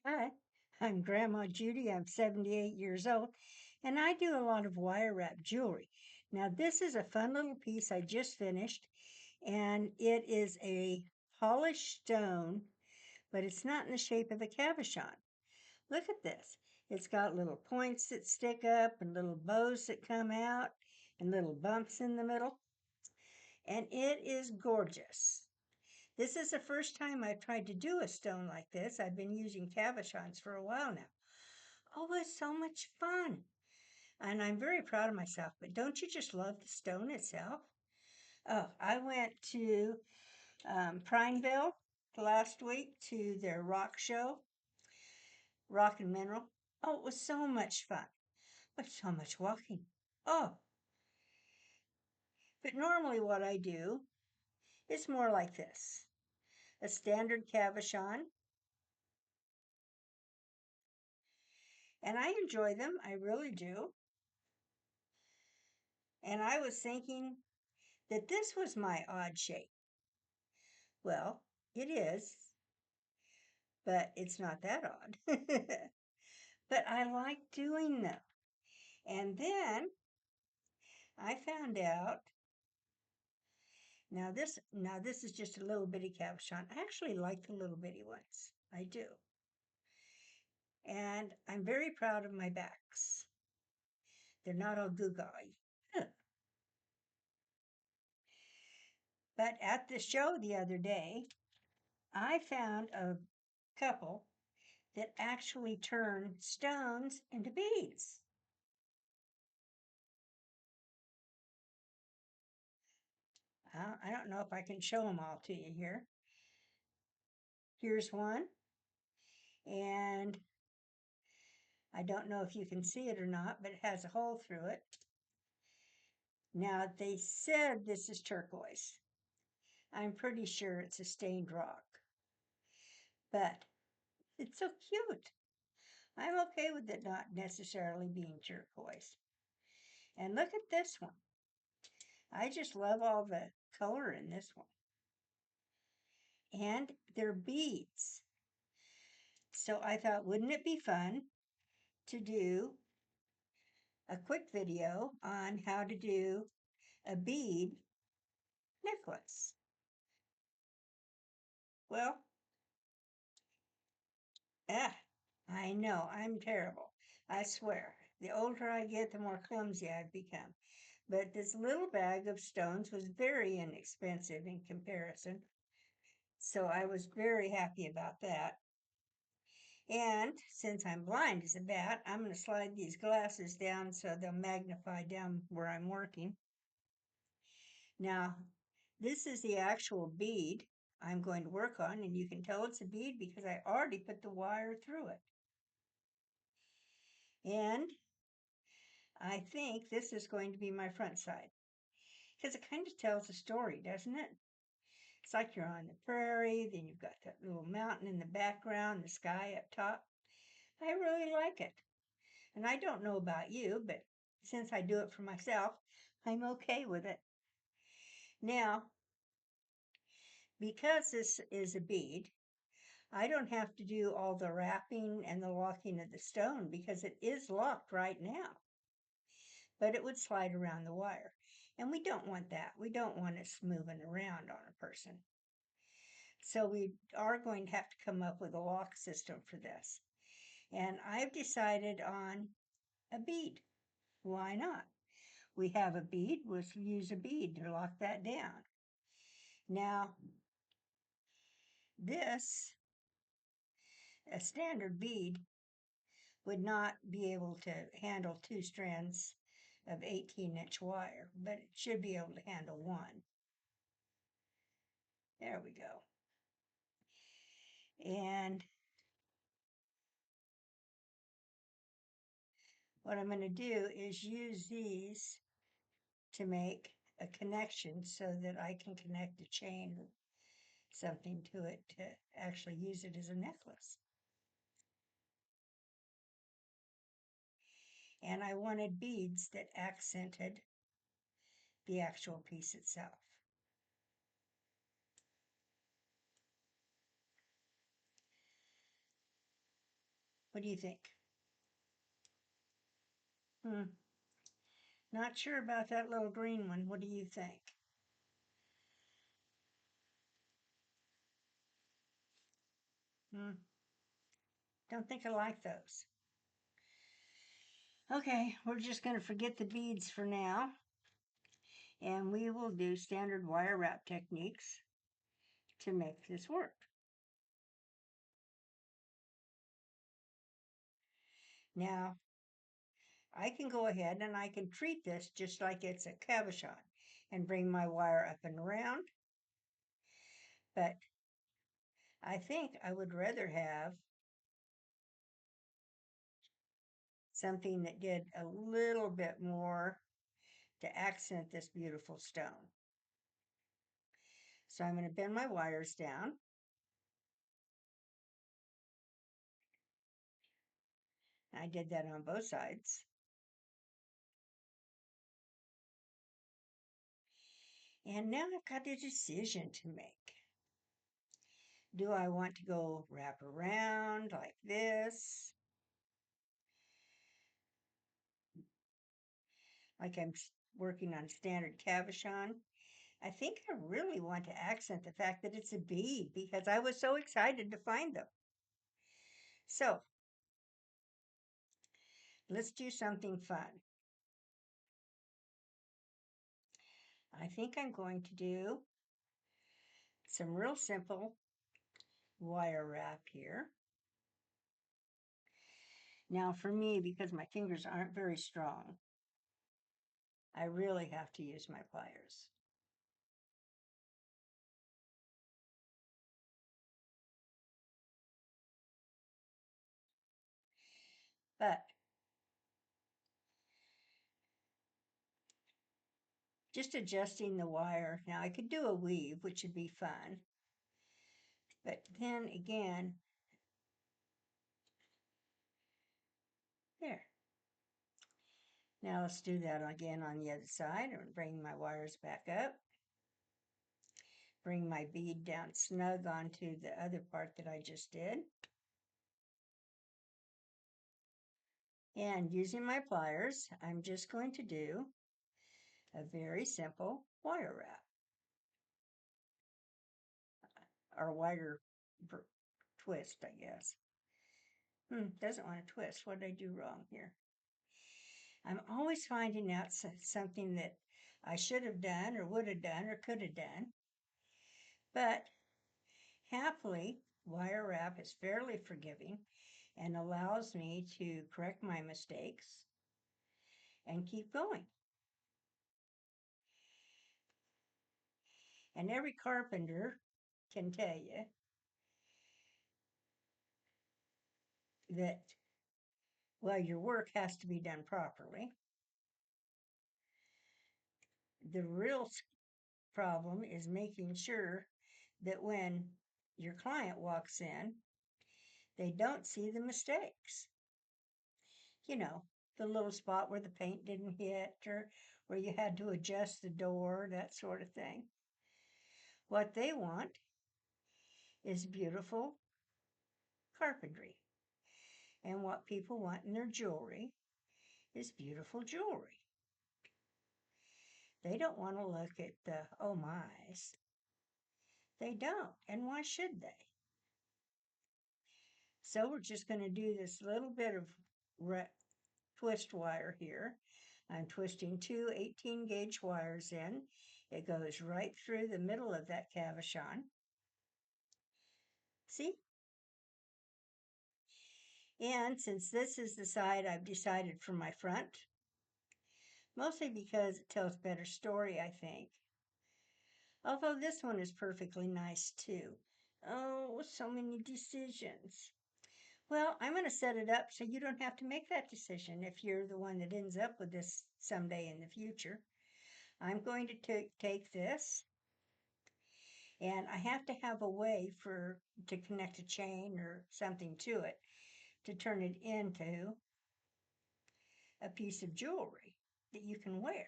Hi, I'm Grandma Judy. I'm 78 years old, and I do a lot of wire wrap jewelry. Now, this is a fun little piece I just finished, and it is a polished stone, but it's not in the shape of a cabochon. Look at this. It's got little points that stick up and little bows that come out and little bumps in the middle, and it is gorgeous. This is the first time I've tried to do a stone like this. I've been using cabochons for a while now. Oh, it's so much fun. And I'm very proud of myself. But don't you just love the stone itself? Oh, I went to Prineville last week to their rock show, Rock and Mineral. Oh, it was so much fun, but so much walking. Oh, but normally what I do is more like this. A standard cabochon, and I enjoy them. I really do. And I was thinking that this was my odd shape. Well, it is, but it's not that odd. But I like doing them. And then I found out now this is just a little bitty cabochon. I actually like the little bitty ones. I do. And I'm very proud of my backs. They're not all goo-gawy. But at the show the other day, I found a couple that actually turn stones into beads. I don't know if I can show them all to you here. Here's one, and I don't know if you can see it or not, but it has a hole through it. Now, they said this is turquoise. I'm pretty sure it's a stained rock, but it's so cute. I'm okay with it not necessarily being turquoise. And look at this one. I just love all the color in this one. And they're beads. So I thought, wouldn't it be fun to do a quick video on how to do a bead necklace? Well, ah, I know, I'm terrible. I swear. The older I get, the more clumsy I've become. But this little bag of stones was very inexpensive in comparison. So I was very happy about that. And since I'm blind as a bat, I'm going to slide these glasses down so they'll magnify down where I'm working. Now, this is the actual bead I'm going to work on, and you can tell it's a bead because I already put the wire through it. And I think this is going to be my front side because it kind of tells a story, doesn't it? It's like you're on the prairie, then you've got that little mountain in the background, the sky up top. I really like it. And I don't know about you, but since I do it for myself, I'm okay with it. Now, because this is a bead, I don't have to do all the wrapping and the locking of the stone because it is locked right now. But it would slide around the wire. And we don't want that. We don't want it moving around on a person. So we are going to have to come up with a lock system for this. And I've decided on a bead. Why not? We have a bead, we'll use a bead to lock that down. Now, this, a standard bead, would not be able to handle 2 strands of 18-inch wire, but it should be able to handle one. There we go. And what I'm going to do is use these to make a connection so that I can connect a chain or something to it to actually use it as a necklace. And I wanted beads that accented the actual piece itself. What do you think? Hmm. Not sure about that little green one. What do you think? Hmm. Don't think I like those. Okay, we're just going to forget the beads for now, and we will do standard wire wrap techniques to make this work. Now, I can go ahead and I can treat this just like it's a cabochon and bring my wire up and around, but I think I would rather have something that did a little bit more to accent this beautiful stone. So I'm going to bend my wires down. I did that on both sides. And now I've got a decision to make. Do I want to go wrap around like this, like I'm working on standard cabochon? I think I really want to accent the fact that it's a bead because I was so excited to find them. So let's do something fun. I think I'm going to do some real simple wire wrap here. Now for me, because my fingers aren't very strong, I really have to use my pliers. But just adjusting the wire. Now I could do a weave, which would be fun. But then again, there. Now let's do that again on the other side and bring my wires back up. Bring my bead down snug onto the other part that I just did. And using my pliers, I'm just going to do a very simple wire wrap or wire twist, I guess. Doesn't want to twist. What did I do wrong here? I'm always finding out something that I should have done or would have done or could have done. But happily, wire wrap is fairly forgiving and allows me to correct my mistakes and keep going. And every carpenter can tell you that, well, your work has to be done properly. The real problem is making sure that when your client walks in, they don't see the mistakes. You know, the little spot where the paint didn't hit or where you had to adjust the door, that sort of thing. What they want is beautiful carpentry. And what people want in their jewelry is beautiful jewelry. They don't want to look at the oh my's. They don't. And why should they? So we're just going to do this little bit of twist wire here. I'm twisting two 18 gauge wires in. It goes right through the middle of that cabochon. See? And since this is the side I've decided for my front, mostly because it tells a better story, I think. Although this one is perfectly nice too. Oh, so many decisions. Well, I'm going to set it up so you don't have to make that decision if you're the one that ends up with this someday in the future. I'm going to take this, and I have to have a way to connect a chain or something to it to turn it into a piece of jewelry that you can wear.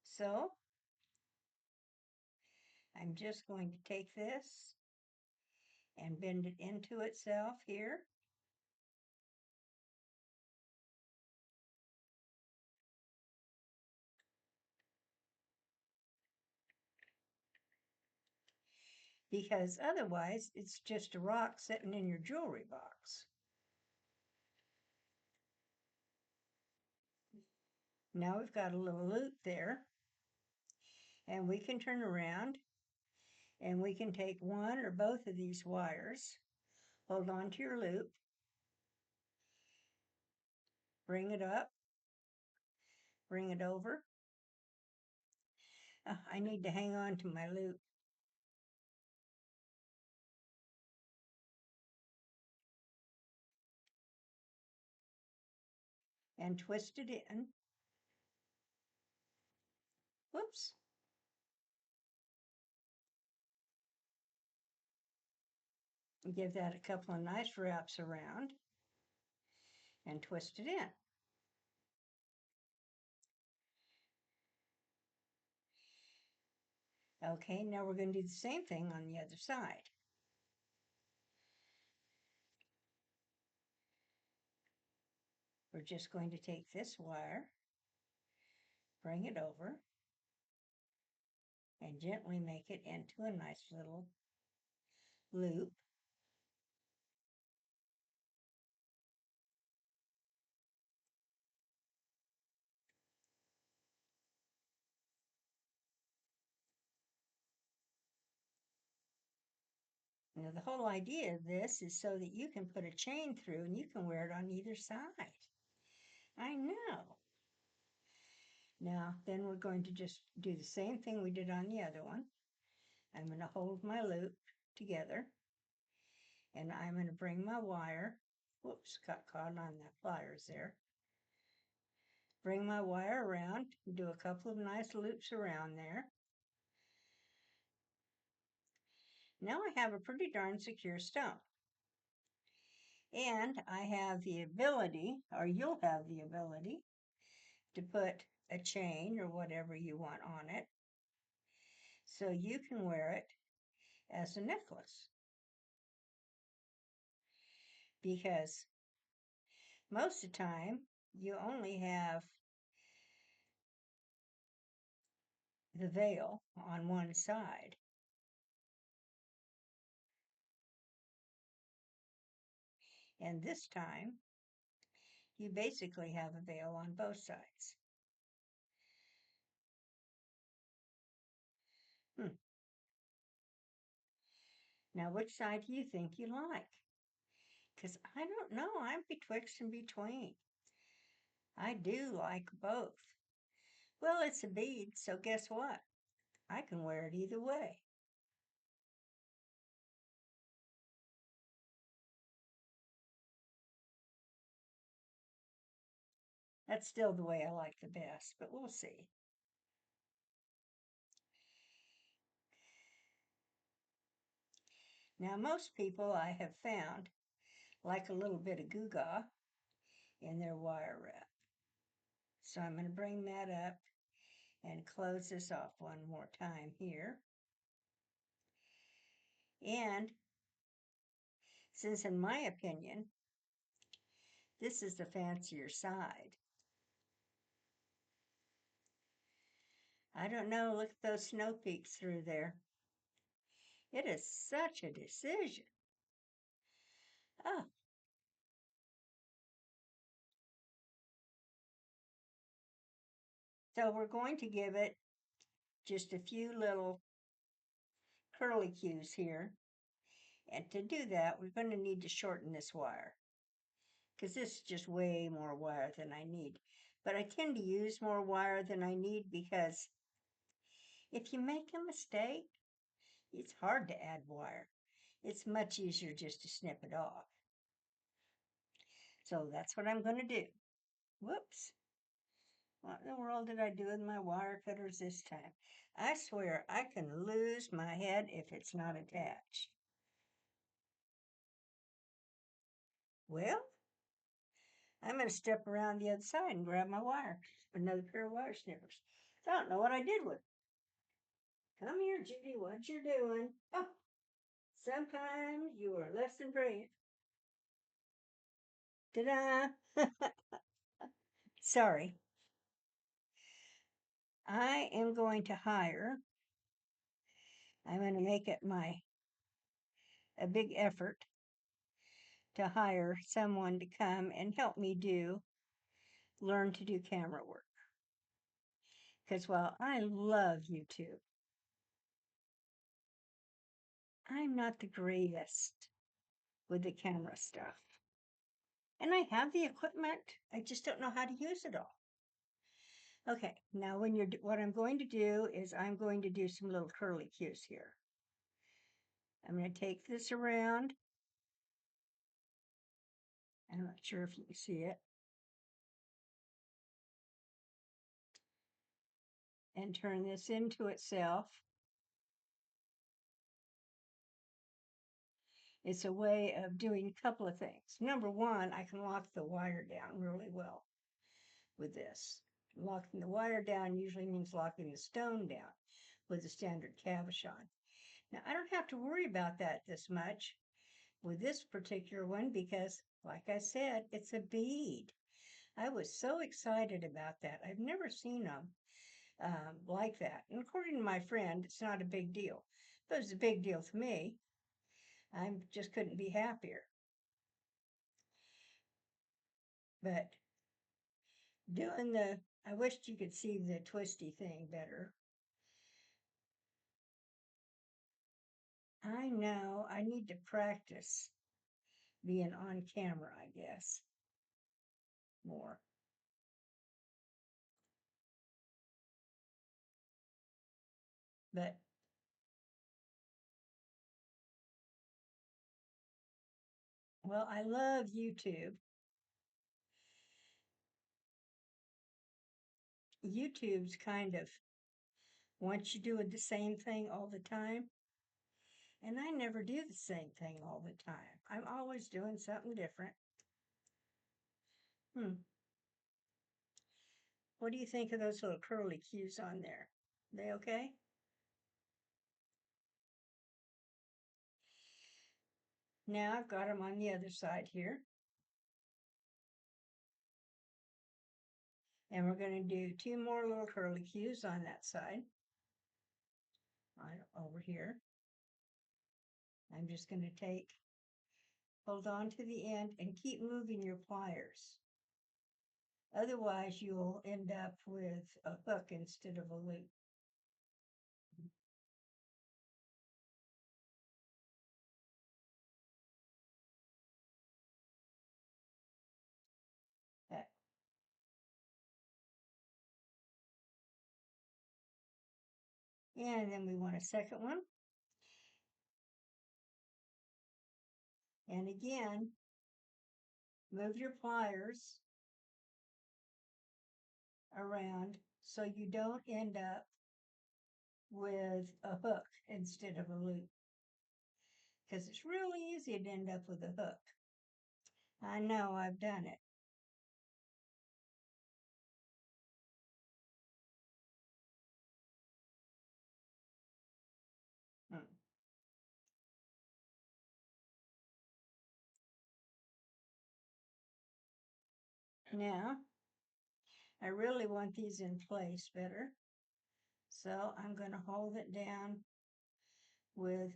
So I'm just going to take this and bend it into itself here. because otherwise it's just a rock sitting in your jewelry box. Now we've got a little loop there, and we can turn around and we can take one or both of these wires, hold on to your loop, bring it up, bring it over. I need to hang on to my loop. And twist it in. Whoops. Give that a couple of nice wraps around and twist it in. Okay, now we're going to do the same thing on the other side. We're just going to take this wire, bring it over, and gently make it into a nice little loop. Now, the whole idea of this is so that you can put a chain through and you can wear it on either side. I know. Now, then we're going to just do the same thing we did on the other one. I'm going to hold my loop together, and I'm going to bring my wire. Whoops, got caught on the pliers there. Bring my wire around, do a couple of nice loops around there. Now I have a pretty darn secure stone. And I have the ability, or you'll have the ability, to put a chain or whatever you want on it so you can wear it as a necklace. Because most of the time you only have the veil on one side. And this time you basically have a veil on both sides. Now, which side do you think you like? Because I don't know. I'm betwixt and between. I do like both. Well, it's a bead, so guess what? I can wear it either way. That's still the way I like the best, but we'll see. Now, most people I have found like a little bit of gewgaw in their wire wrap. So I'm going to bring that up and close this off one more time here. And since in my opinion, this is the fancier side, I don't know, look at those snow peaks through there. It is such a decision. Oh, so we're going to give it just a few little curly cues here. And to do that, we're going to need to shorten this wire because this is just way more wire than I need. But I tend to use more wire than I need because if you make a mistake, it's hard to add wire. It's much easier just to snip it off. So that's what I'm going to do. Whoops. What in the world did I do with my wire cutters this time? I swear I can lose my head if it's not attached. Well, I'm going to step around the other side and grab my wire, another pair of wire snippers. So I don't know what I did with it. Come here, Judy, what you doing? Oh, sometimes you are less than brave. Ta-da! Sorry. I am going to hire. I'm going to make it my a big effort to hire someone to come and help me learn to do camera work. Because while I love YouTube, I'm not the greatest with the camera stuff. And I have the equipment, I just don't know how to use it all. Okay, now what I'm going to do is I'm going to do some little curly cues here. I'm going to take this around. I'm not sure if you can see it. And turn this into itself. It's a way of doing a couple of things. Number one, I can lock the wire down really well with this. Locking the wire down usually means locking the stone down with a standard cabochon. Now, I don't have to worry about that this much with this particular one because, like I said, it's a bead. I was so excited about that. I've never seen them like that. And according to my friend, it's not a big deal. But it's a big deal to me. I just couldn't be happier. But I wished you could see the twisty thing better. I know I need to practice being on camera, I guess, more. But well, I love YouTube. YouTube's kind of wants you doing the same thing all the time. And I never do the same thing all the time. I'm always doing something different. Hmm. What do you think of those little curly cues on there? They okay? Now I've got them on the other side here. And we're going to do two more little curly cues on that side. Right over here. I'm just going to hold on to the end and keep moving your pliers. Otherwise, you'll end up with a hook instead of a loop. That. And then we want a second one. And again, move your pliers around so you don't end up with a hook instead of a loop. Because it's really easy to end up with a hook. I know, I've done it. Hmm. Now, I really want these in place better. So I'm going to hold it down with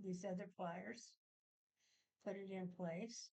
these other pliers, put it in place.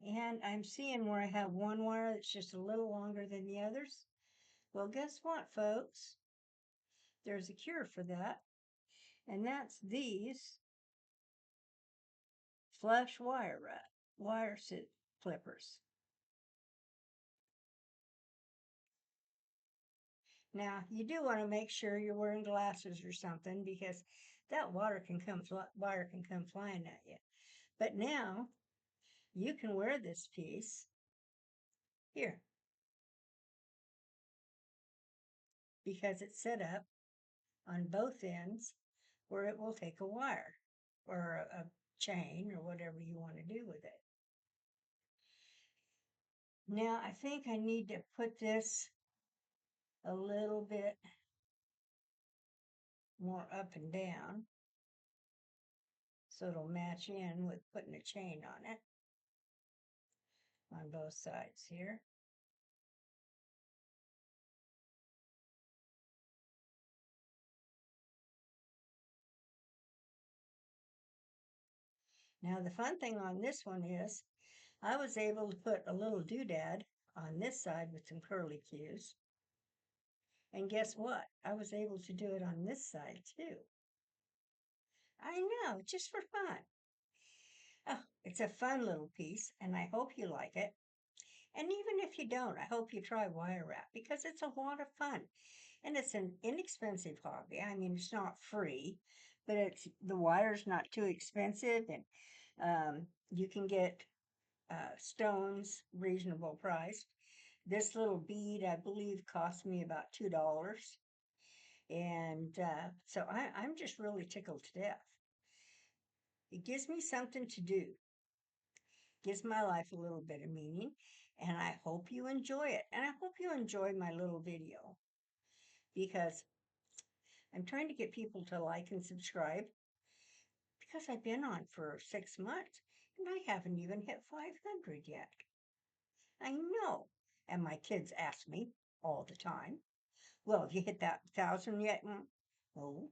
And I'm seeing where I have one wire that's just a little longer than the others. Well, guess what, folks? There's a cure for that. And that's these flush wire clippers. Now, you do want to make sure you're wearing glasses or something because that wire can come flying at you. But now you can wear this piece here because it's set up on both ends where it will take a wire or a chain or whatever you want to do with it. Now, I think I need to put this a little bit more up and down so it'll match in with putting a chain on it on both sides here. Now, the fun thing on this one is I was able to put a little doodad on this side with some curly cues. And guess what? I was able to do it on this side too. I know, just for fun. Oh, it's a fun little piece, and I hope you like it. And even if you don't, I hope you try wire wrap because it's a lot of fun. And it's an inexpensive hobby. I mean, it's not free, but it's the wire's not too expensive, and you can get stones reasonable priced. This little bead, I believe, cost me about $2, and so I'm just really tickled to death. It gives me something to do, gives my life a little bit of meaning, and I hope you enjoy it. And I hope you enjoy my little video because I'm trying to get people to like and subscribe because I've been on for 6 months and I haven't even hit 500 yet. I know. And my kids ask me all the time, well, have you hit that 1,000 yet? No.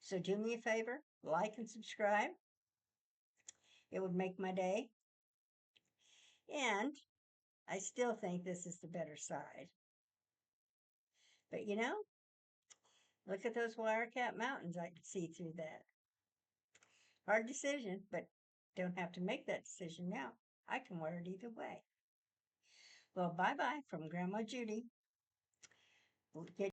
So do me a favor, like and subscribe. It would make my day. And I still think this is the better side. But look at those wire cap mountains. I can see through that. Hard decision, but don't have to make that decision now. I can wear it either way. Well, bye bye from Grandma Judy. We'll get